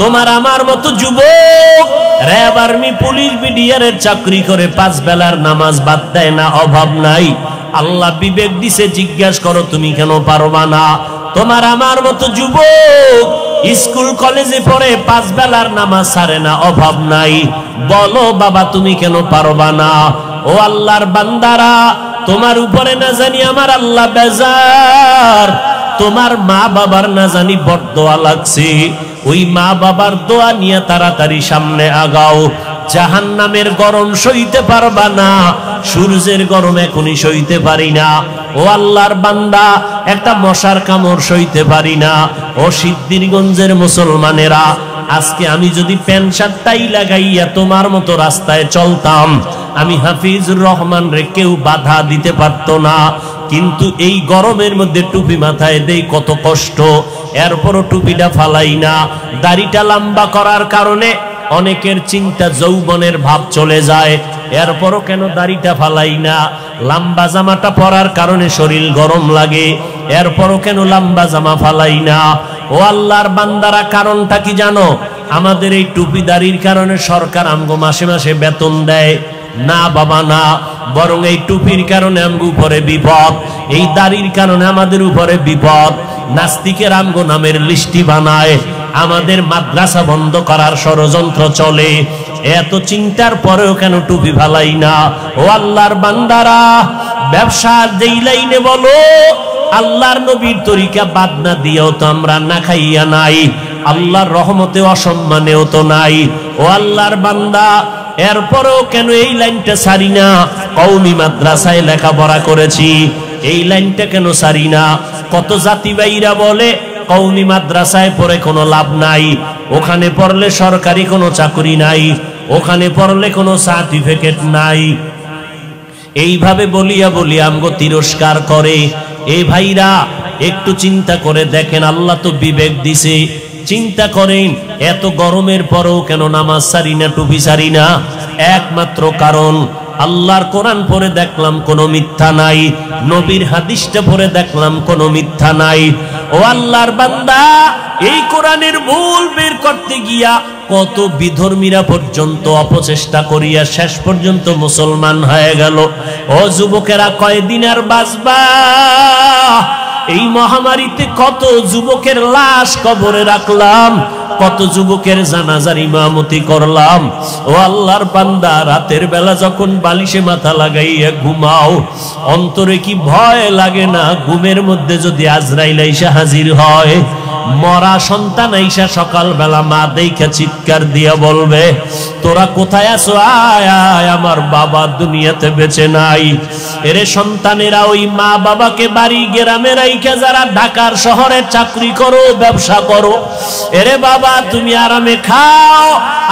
তোমার আমার মতো যুবক র্যাব, আর্মি, পুলিশ, বিডিআরের চাকরি করে 5 বেলার নামাজ বাদ দেয় না, অভাব নাই। আল্লাহ বিবেক দিছে, জিজ্ঞাসা করো তুমি কেন পারবা না? তোমার আমার মতো যুবক স্কুল কলেজে পড়ে 5 বেলার নামাজ ছাড়ে না, অভাব নাই। বলো বাবা, তুমি কেন পারবা না? ও আল্লাহর বান্দারা, তোমার উপরে না জানি আমার আল্লাহ বেজার, তোমার মা বাবার না জানি বরদোয়া লাগছে। ওই মা বাবার দোয়া নিয়ে তাড়াতাড়ি সামনে আগাও। জাহান্নামের গরম সইতে পারবা না, সূর্যের গরম এখনই সইতে পারি না। ও আল্লাহর বান্দা, একটা মশার কামড় সইতে পারি না। ও সিদ্ধিরগঞ্জের মুসলমানেরা, আজকে আমি যদি প্যান্ট শার্টটাই লাগাইয়া তোমার মতো রাস্তায় চলতাম, আমি হাফিজুর রহমান রে কেউ বাধা দিতে পারতো না। কিন্তু এই গরমের মধ্যে টুপি মাথায় দেই, কত কষ্ট, এরপরও টুপিটা ফালাই না। দাড়িটা লম্বা করার কারণে অনেকের চিন্তা যৌবনের ভাব চলে যায়, এরপরও কেন দাড়িটা ফালাই না? লম্বা জামাটা পরার কারণে শরীর গরম লাগে, এরপরও কেন লম্বা জামা ফালাই না? ও আল্লাহর বান্দারা, কারণটা কি জানো? আমাদের এই টুপি দাড়ির কারণে সরকার আমগো মাসে মাসে বেতন দেয় না বাবা, না, বরং এই টুপির কারণে আমগো উপরে বিপদ, এই দাড়ির কারণে আমাদের উপরে বিপদ। নাস্তিকের আমগো নামের লিস্টি বানায়, আমাদের মাদ্রাসা বন্ধ করার ষড়যন্ত্র চলে। এত চিন্তার পরেও কেন টুপি ফালাই না? ও আল্লাহর বান্দারা, ব্যবসার যেই লাইনে বলো, আল্লাহর নবীর তরিকা বাদ না দিয়েও তো আমরা না খাইয়া নাই, আল্লাহর রহমতে অসম্মানেও তো নাই। ও আল্লাহর বান্দা, এরপরেও কেন এই লাইনটা ছাড়ি না? কওমি মাদ্রাসায় লেখাপড়া করেছি, এই লাইনটা কেন ছাড়ি না? কত জাতিবাইরা বলে কওমি মাদ্রাসায় পড়ে কোনো লাভ নাই, ওখানে পড়লে সরকারি কোনো চাকরি নাই, ওখানে পড়লে কোনো সার্টিফিকেট নাই। এইভাবে বলিয়া বলিয়া আমগো তিরস্কার করে। এই ভাইরা, একটু চিন্তা করে দেখেন, আল্লাহ তো বিবেক দিছে, চিন্তা করেন এত গরমের পরেও কেন নামাজ সারি না, টুপি সারি না? একমাত্র কারণ, আল্লাহর কোরআন পড়ে দেখলাম কোনো মিথ্যা নাই, নবীর হাদিসটা পড়ে দেখলাম কোনো মিথ্যা নাই। ও আল্লাহর বান্দা, এই কোরআনের ভুল বের করতে গিয়া কত বিধর্মীরা পর্যন্ত অপচেষ্টা করিয়া শেষ পর্যন্ত মুসলমান হয়ে গেল। ও যুবকেরা, কয়দিন আর বাঁচবা? এই মহামারীতে কত যুবকের লাশ কবরে রাখলাম, কত যুবকের জানাজার ইমামতি করলাম। ও আল্লাহর বান্দা, রাতের বেলা যখন বালিশে মাথা লাগাইয়া ঘুমাও, অন্তরে কি ভয় লাগে না? ঘুমের মধ্যে যদি আজরাইল আইসা হাজির হয়, মরা সন্তান আইসা সকালবেলা মা দেইখা চিৎকার দিয়া বলবে, তোরা কোথায় আছো? আয় আয়, আমার বাবা দুনিয়াতে বেঁচে নাই। এরে সন্তানেরা, ওই মা বাবাকে বাড়ি গ্রামে রাইখা যারা ঢাকার শহরে চাকরি করো, ব্যবসা করো, এরে বাবা তুমি আরামে খাও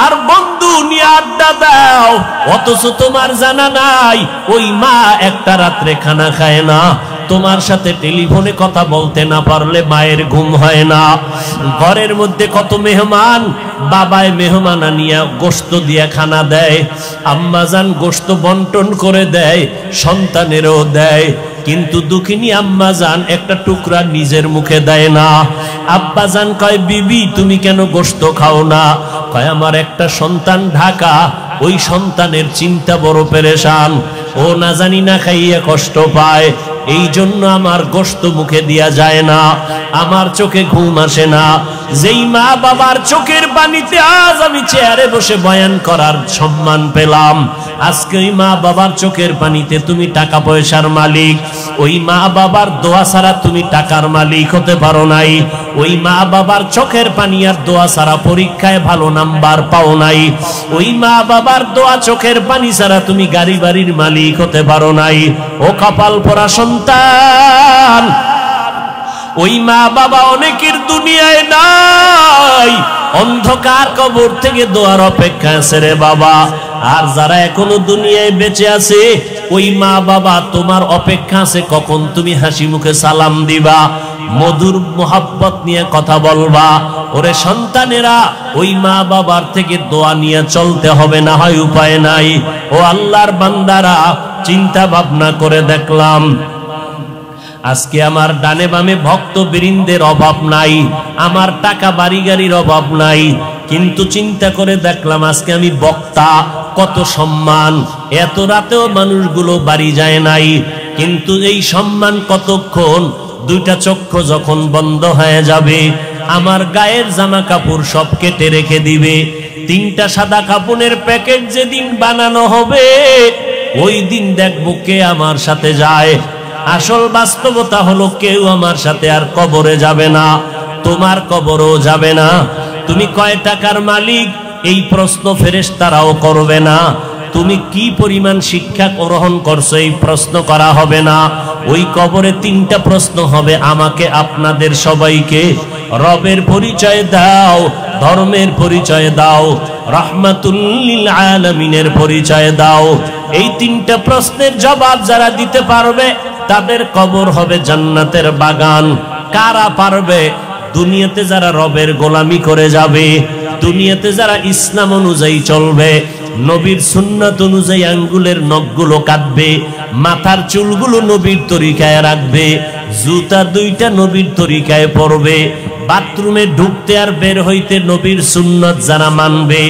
আর বন্ধু নিয়ে আড্ডা দাও, অথচ তোমার জানা নাই ওই মা একটা রাত্রে খানা খায় না, তোমার সাথে টেলিফোনে কথা বলতে না পারলে মায়ের ঘুম হয় না। ঘরের মধ্যে কত মেহমান, বাবায় মেহমান আনিয়া গোশত দিয়া খানা দেয়, আম্মাজান গোশত বন্টন করে দেয়, সন্তানেরও দেয়, কিন্তু দুঃখিনী আম্মাজান একটা টুকরা নিজের মুখে দেয় না। আব্বাজান কয়, বিবি তুমি কেন গোশত খাও না? কয়, আমার একটা সন্তান ঢাকা, ওই সন্তানের চিন্তা বড় পেরেশান, ও না জানি না খাইয়া কষ্ট পায়, এই জন্য আমার গোশত মুখে দিয়া যায় না, আমার চোখে ঘুম আসে না। যেই মা বাবার চোখের পানিতে আজ আমি চেয়ারে বসে বয়ান করার সম্মান পেলাম, আজকে ওই মা বাবার চোখের পানিতে তুমি টাকা পয়সার মালিক, ওই মা বাবার দোয়া ছাড়া তুমি টাকার মালিক হতে পারো নাই, ওই মা বাবার চোখের পানি আর দোয়া ছাড়া পরীক্ষায় ভালো নাম্বার পাও নাই, ওই মা বাবার দোয়া চোখের পানি ছাড়া তুমি গাড়ি বাড়ির মালিক হতে পারো নাই। ও কপাল পোড়া সন্তান, ওই মা বাবা অনেকের দুনিয়ায় নাই, অন্ধকার কবর থেকে দোয়ার অপেক্ষা আছে রে বাবা। আর যারা এখনো দুনিয়ায় বেঁচে আছে, ওই মা বাবা তোমার অপেক্ষা আছে কখন তুমি হাসি মুখে সালাম দিবা, মধুর মোহাব্বত নিয়ে কথা বলবা। ওরে সন্তানেরা, ওই মা বাবার থেকে দোয়া নিয়ে চলতে হবে, না হয় উপায় নাই। ও আল্লাহর বান্দারা, চিন্তা ভাবনা করে দেখলাম আজকে আমার ডানে বামে ভক্ত বৃন্দের অভাব নাই, আমার টাকা বাড়ি গাড়ির অভাব নাই, কিন্তু চিন্তা করে দেখলাম আজকে আমি বক্তা, কত সম্মান, এত রাতেও মানুষগুলো বাড়ি যায় নাই, কিন্তু এই সম্মান কতক্ষণ? দুইটা চক্ষু যখন বন্ধ হয়ে যাবে, আমার গায়ের জামা কাপড় সব কেটে রেখে দিবে, তিনটা সাদা কাপড়ের প্যাকেট যেদিন বানানো হবে, ওই দিন দেখবো কে আমার সাথে যায়। আসল বাস্তবতা হলো কেউ আমার সাথে আর কবরে যাবে না, তোমার কবরও যাবে না। তুমি কয় টাকার মালিক, এই প্রশ্ন ফেরেশতারাও করবে না। তুমি কি পরিমাণ শিক্ষা গ্রহণ করছো, এই প্রশ্ন করা হবে না। ওই কবরে তিনটা প্রশ্ন হবে, আমাকে আপনাদের সবাইকে। রবের পরিচয় দাও, ধর্মের পরিচয় দাও, রাহমাতুল লিল আলামিনের পরিচয় দাও। এই তিনটা প্রশ্নের জবাব যারা দিতে পারবে, তাদের কবর হবে জান্নাতের বাগান। কারা পারবে? দুনিয়াতে যারা রবের গোলামি করে যাবে, দুনিয়াতে যারা ইসলাম অনুযায়ী চলবে, নবীর সুন্নাত অনুযায়ী আঙ্গুলের নখগুলো কাটবে, মাথার চুলগুলো নবীর তরিকায় রাখবে, জুতা দুইটা নবীর তরিকায় পরবে, বাথরুমে ঢুকতে আর বের হইতে নবীর সুন্নাত যারা মানবে,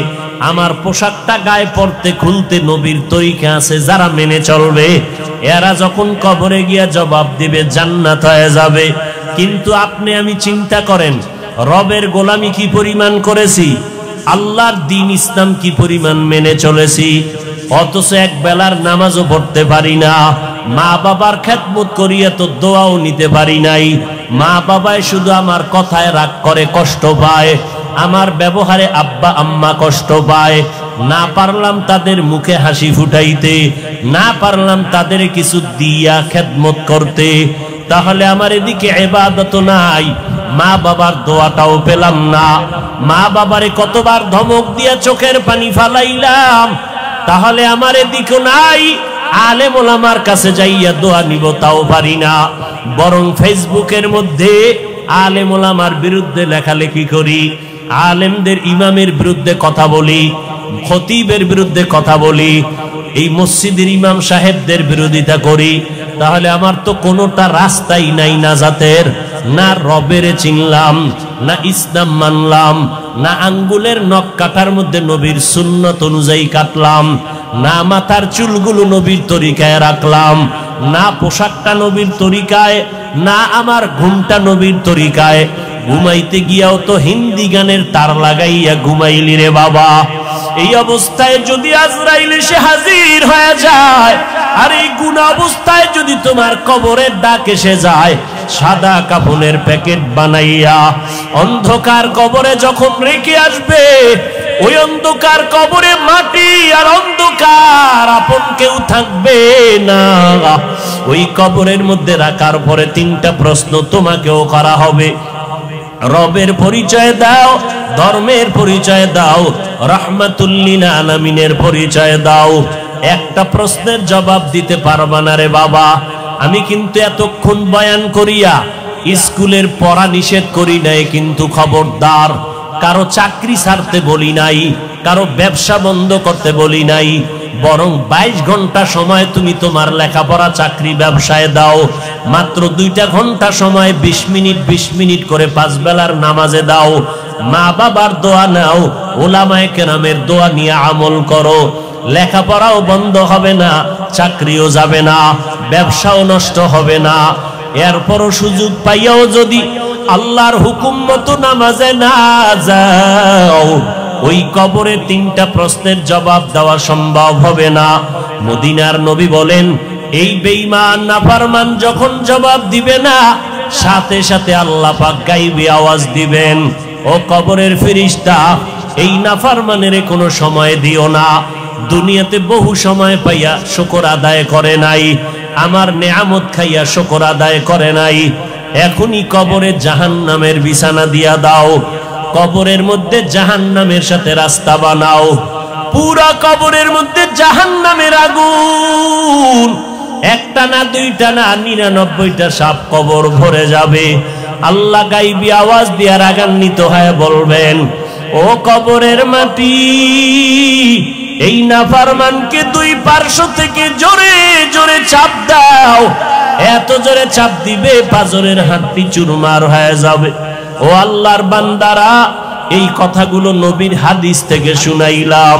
আমার পোশাকটা গায়ে পরতে খুলতে নবীর তরিকা আছে যারা মেনে চলবে, এরা যখন কবরে গিয়া জবাব দিবে জান্নাত হয়ে যাবে। কিন্তু আপনি আমি চিন্তা করেন, রবের গোলামি কি পরিমাণ করেছি, আল্লাহর দ্বীন ইসলাম কি পরিমাণ মেনে চলেছি, অথচ এক বেলার নামাজও পড়তে পারি না, মা বাবার খেদমত করিয়া তো দোয়াও নিতে পারি নাই, মা বাবায় শুধু আমার কথায় রাগ করে কষ্ট পায়, আমার ব্যবহারে আব্বা আম্মা কষ্ট পায়, না পারলাম তাদের মুখে হাসি ফুটাইতে, না পারলাম তাদের কিছু দিয়া খেদমত করতে, তাহলে আমার এদিকে ইবাদত নাই, মা বাবার দোয়াটাও পেলাম না, মা বাবারে কতবার ধমক দিয়া চোখের পানি ফালাইলাম, তাহলে আমার এদিকে নাই, আলেম ওলামার কাছে যাইয়া দোয়া নিব তাও পারি না, বরং ফেসবুকের মধ্যে আলেম ওলামার বিরুদ্ধে লেখালেখি করি, আলেমদের ইমামের বিরুদ্ধে কথা বলি, খতিবের বিরুদ্ধে কথা বলি, এই মসজিদের ইমাম সাহেবদের বিরোধিতা করি, তাহলে আমার তো কোনোটা রাস্তাই নাই নাজাতের, না রবের চিনলাম, না ইসলাম মানলাম, না আঙ্গুলের নখ কাটার মধ্যে নবীর সুন্নত অনুযায়ী কাটলাম, না মাথার চুলগুলো নবীর তরিকায় রাখলাম, না পোশাকটা নবীর তরিকায়, না আমার ঘুমটা নবীর তরিকায়, ঘুমাইতে গিয়াও তো হিন্দি গানের তার লাগাইয়া ঘুমাইলি রে বাবা। এই অবস্থায় যদি আজরাইল এসে হাজির হয়ে যায়, আর এই গুনাহ অবস্থায় যদি তোমার কবরের ডাক এসে যায়, সাদা কাফনের প্যাকেট বানাইয়া অন্ধকার কবরে যখন রেখে আসবে, ওই অন্ধকার কবরে মাটি আর অন্ধকার, আপন কেউ থাকবে না। ওই কবরের মধ্যে রাখার পরে তিনটা প্রশ্ন তোমাকেও করা হবে, রবের পরিচয় দাও, ধর্মের পরিচয় দাও, রাহমাতুল লিল আলামিনের পরিচয় দাও। একটা প্রশ্নের জবাব দিতে পারবা না রে বাবা। আমি কিন্তু এতক্ষণ বয়ান করিয়া স্কুলের পড়া নিষেধ করি নাই, কিন্তু খবরদার কারো চাকরি ছাড়তে বলি নাই, কারো ব্যবসা বন্ধ করতে বলি নাই, বরং 22 ঘন্টা সময় তুমি তোমার লেখাপড়া চাকরি ব্যবসায় দাও, মাত্র 2টা ঘন্টা সময় 20 মিনিট করে 5 বেলার নামাজে দাও, মা বাবার দোয়া নাও, উলামায়ে কেরামের দোয়া নিয়ে আমল করো, লেখাপড়াও বন্ধ হবে না, চাকরিও যাবে না, ব্যবসাও নষ্ট হবে না। এরপরও সুযোগ পাইয়াও যদি আল্লাহর হুকুম মতো নামাজে না যাও, ওই কবরে 3টা প্রশ্নের জবাব দেওয়া সম্ভব হবে না। মদিনার নবী বলেন, এই বেঈমান নাফরমান যখন জবাব দিবে না, সাথে সাথে আল্লাহ পাক গায়বী আওয়াজ দিবেন, ও কবরের ফেরেশতা, এই নাফরমানের কোনো সময় দিও না, দুনিয়াতে বহু সময় পাইয়া শুকর আদায় করে নাই, আমার নেয়ামত খাইয়া শুকর আদায় করে নাই, এখনই কবরে জাহান্নামের বিছানা দিয়া দাও, কবরের মধ্যে জাহান্নামের সাথে রাস্তা বানাও, পুরা কবরের মধ্যে জাহান্নামের আগুন, একটা না 2টা না 99টা সাপ কবর ভরে যাবে। আল্লাহ গায়বী আওয়াজ দিয়া রাগান্বিত হয়ে বলবেন, ও কবরের মাটি, এই নাফরমানকে 2 পার্শ্ব থেকে জোরে জোরে চাপ দাও, এত জোরে চাপ দিবে পাজরের হাড্ডি চুরমার হয়ে যাবে। ও আল্লাহর বান্দারা, এই কথাগুলো নবীর হাদিস থেকে শুনাইলাম,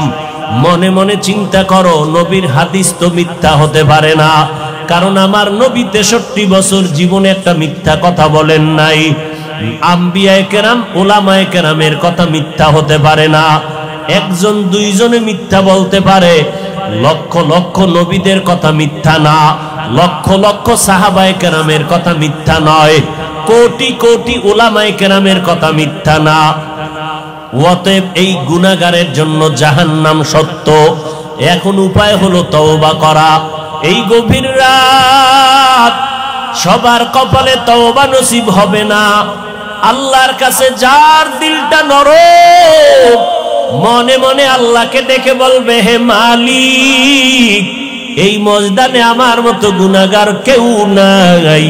মনে মনে চিন্তা করো, নবীর হাদিস তো মিথ্যা হতে পারে না, কারণ আমার নবী 63 বছর জীবনে একটা মিথ্যা কথা বলেন নাই। আম্বিয়ায়ে কেরাম, উলামায়ে কেরামের কথা মিথ্যা হতে পারে না, 1জন 2জনে মিথ্যা বলতে পারে, লক্ষ লক্ষ নবীদের কথা মিথ্যা না, লক্ষ লক্ষ সাহাবায়ে কেরামের কথা মিথ্যা নয়, কোটি কোটি উলামায়ে কেরামের কথা মিথ্যা না। অতএব এই গুনাহগারের জন্য জাহান্নাম সত্য। এখন উপায় হলো তওবা করা। এই গভীর রাত সবার কপালে তওবা নসিব হবে না। আল্লাহর কাছে যার দিলটা নরম, মনে মনে আল্লাহকে ডেকে বলবে, হে মালিক, এই ময়দানে আমার মতো গুনাহগার কেউ নাই,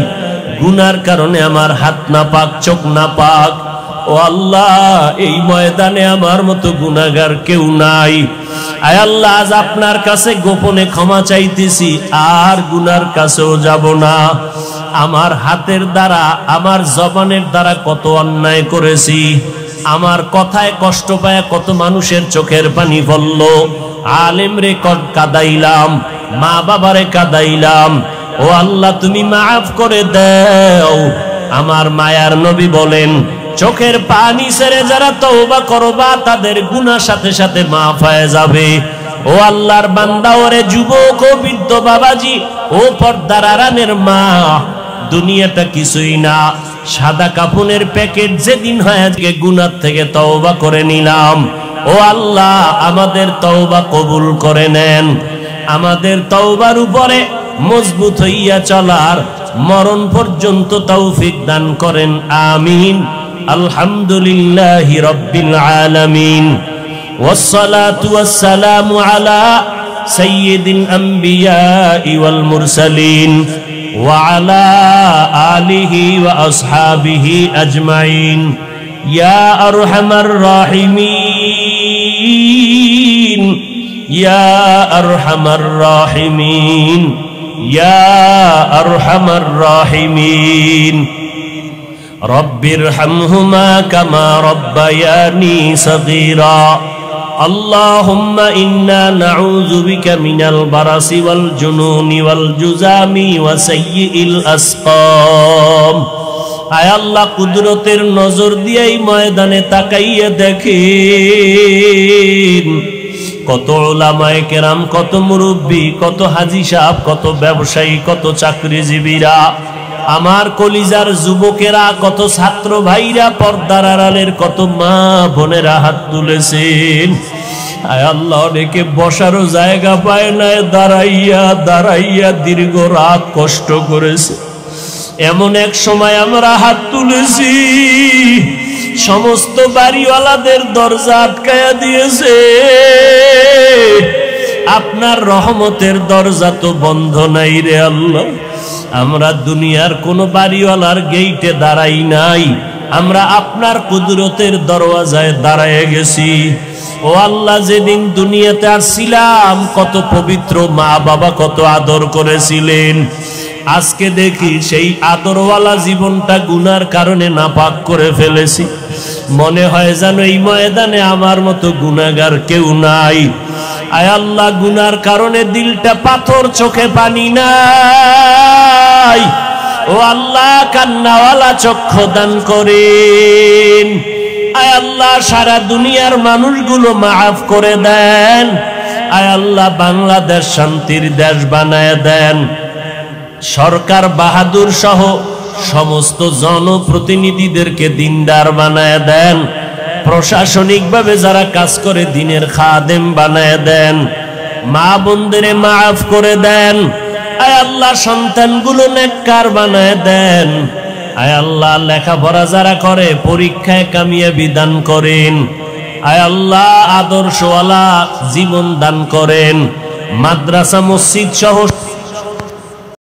গুনার কারণে আমার হাত নাপাক, চোখ নাপাক। ও আল্লাহ, এই ময়দানে আমার মতো গুনাহগার কেউ নাই। আয় আল্লাহ, আজ আপনার কাছে গোপনে ক্ষমা চাইতেছি, আর গুনার কাছেও যাব না। আমার হাতের দ্বারা, আমার জবানের দ্বারা কত অন্যায় করেছি, আমার কথায় কষ্ট পায় কত মানুষের চোখের পানি পড়ল। আলেম রে কাদাইলাম, মা বাবারে কাদাইলাম। ও আল্লাহ, তুমি মাফ করে দাও। আমার মায়ার নবী বলেন, চোখের পানি ছেড়ে যারা তওবা করবা তাদের গুনাহ সাথে সাথে মাফ হয়ে যাবে। ও আল্লাহর বান্দা, ওরে যুবক ও বৃদ্ধ বাবাজি, ও পর্দার আড়ালের মা, দুনিয়াটা কিছুই না, সাদা কাফনের প্যাকেট। যেদিন হয় আজকে গুনাহ থেকে তওবা করে নিলাম। ও আল্লাহ, আমাদের তওবা কবুল করে নেন। আমাদের তওবার উপরে মজবুত হইয়া চলার মরণ পর্যন্ত তৌফিক দান করেন, আমিন। আলহামদুলিল্লাহি রাব্বিল আলামিন, ওয়াসসালাতু ওয়াসসালামু আলা সাইয়্যিদিল আমবিয়াই ওয়াল মুরসালিন ওয়া আলা আলিহি ওয়া আসহাবিহি আজমাইন। ইয়া আরহামার রাহিমিন, ইয়া আরহামার রাহিমিন, ইয়া আরহামার রাহিমিন। রব্বিরহামহুমা কামা রব্বায়ানি সগীরা। আল্লাহুম্মা ইন্না নাউযু বিকা মিনাল বারাসি ওয়াল জুনুনি ওয়াল জুজামি ওয়া সাইয়্যিল আসকাম। আয় আল্লাহ, কুদরতের নজর দিয়ে এই ময়দানে তাকাইয়া দেখেন কত উলামায়ে কেরাম, কত মুরব্বী, কত হাজী সাহেব, কত ব্যবসায়ী, কত চাকরিজীবীরা, আমার কলিজার যুবকেরা, কত ছাত্র ভাইরা, পর্দার আড়ালের কত মা বোনেরা হাত তুলেছেন। আয় আল্লাহ, অনেকে বসারও জায়গা পায় না, দাঁড়াইয়া দাঁড়াইয়া দীর্ঘ রাত কষ্ট করেছে। এমন এক সময় আমরা হাত তুলেছি, সমস্ত বাড়িওয়ালাদের দরজা আটকায়া দিয়েছে। আপনার রহমতের দরজা তো বন্ধ নাই রে আল্লাহ। আমরা দুনিয়ার কোন বাড়িওয়ালার গেইটে দাঁড়াই নাই, আমরা আপনার কুদরতের দরওয়াজায় দাঁড়ায় গেছি। ও আল্লাহ, যেদিন দুনিয়াতে আসছিলাম কত পবিত্র মা বাবা কত আদর করেছিলেন। আজকে দেখি সেই আদরওয়ালা জীবনটা গুনার কারণে নাপাক করে ফেলেছি। মনে হয় যেন এই ময়দানে আমার মতো গুনাহগার কেউ নাই। আয় আল্লাহ, গুনার কারণে দিলটা পাথর, চোখে পানি নাই। ও আল্লাহ, কান্নাওয়ালা চক্ষু দান করেন। আয় আল্লাহ, সারা দুনিয়ার মানুষগুলো মাফ করে দেন। আয় আল্লাহ, বাংলাদেশ শান্তির দেশ বানায় দেন। সরকার বাহাদুর সহ সমস্ত জনপ্রতিনিধিদেরকে দিনদার বানায় দেন। প্রশাসনিকভাবে যারা কাজ করে দিনের খাদেম বানায় দেন। মা বোনদের মাফ করে দেন। আয় আল্লাহ, সন্তানগুলো নেককার বানায় দেন। আয় আল্লাহ, লেখাপড়া যারা করে পরীক্ষায় কামিয়াবি দান করেন। আয় আল্লাহ, আদর্শওয়ালা জীবন দান করেন। মাদ্রাসা মসজিদ সহ